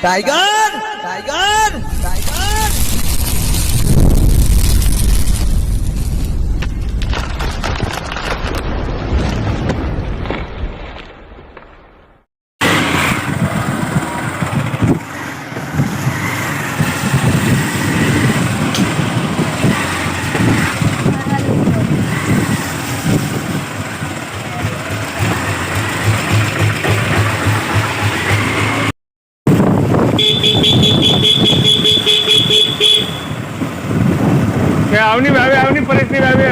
Tiger tiger tiger. આવની ભાવે આવની પરેશની ભાવે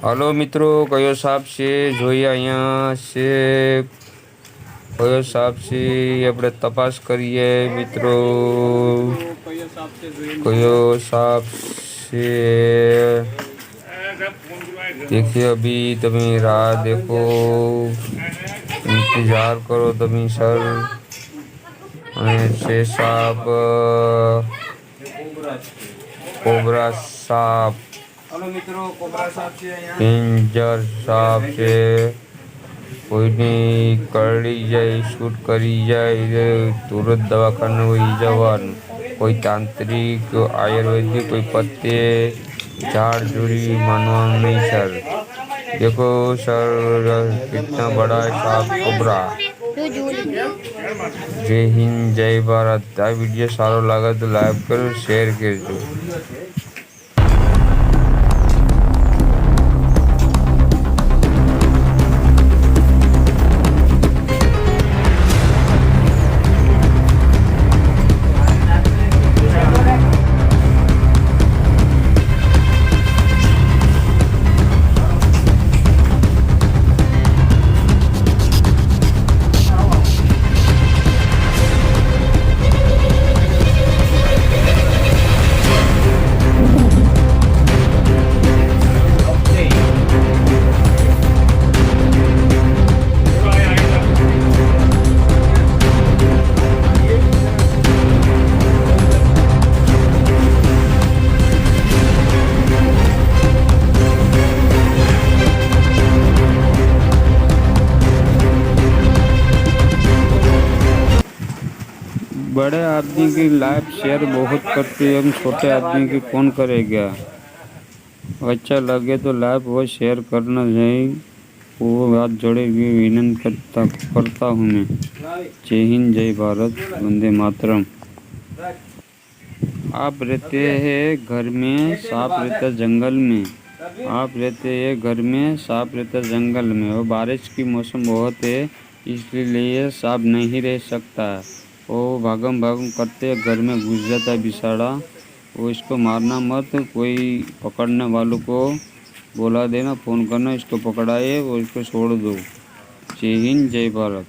hello મિત્રો, કયો સાપ છે જોઈએ અહીંયા છે, કયો સાપ છે આપણે તપાસ કરીએ મિત્રો, કયો સાપ છે देखिए। अभी तभी राह देखो, इंतजार करो तभी सर। छे साप कोबरा साप, डेंजर साप છે, કોઈની કરડી જાય શૂટ કરી જાય તુરંત દવાખાને વહી જવાનું, કોઈ તાંત્રિક आयुर्वेदिक कोई पत्ते झाड़ झूड़ी मानવાનું नहीं सर। देखो सर कितना बड़ा है साप कोबरा। जय हिंद जय भारत। आ वीडियो सारो लागे तो लाइक करो, शेर करजो। बड़े आदमी की लाइफ शेयर बहुत करते हैं, हम छोटे आदमी की कौन करेगा। अच्छा लगे तो लाइव वो शेयर करना चाहिए। वो हाथ जोड़े हुए विनंती करता हूँ मैं। जय हिंद जय भारत, वंदे मातरम। आप रहते हैं घर में, सांप रहता जंगल में। आप रहते हैं घर में, सांप रहता जंगल में। और बारिश की मौसम बहुत है, इसलिए सांप नहीं रह सकता। वो भागम भागम करते घर में घुस जाता है बिसाड़ा। वो इसको मारना मत, कोई पकड़ने वालों को बोला देना, फ़ोन करना, इसको पकड़ाए और इसको छोड़ दो। जय हिंद जय भारत।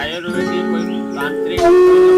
આયુર્વેદિક કોઈ તાંત્રિક કોઈ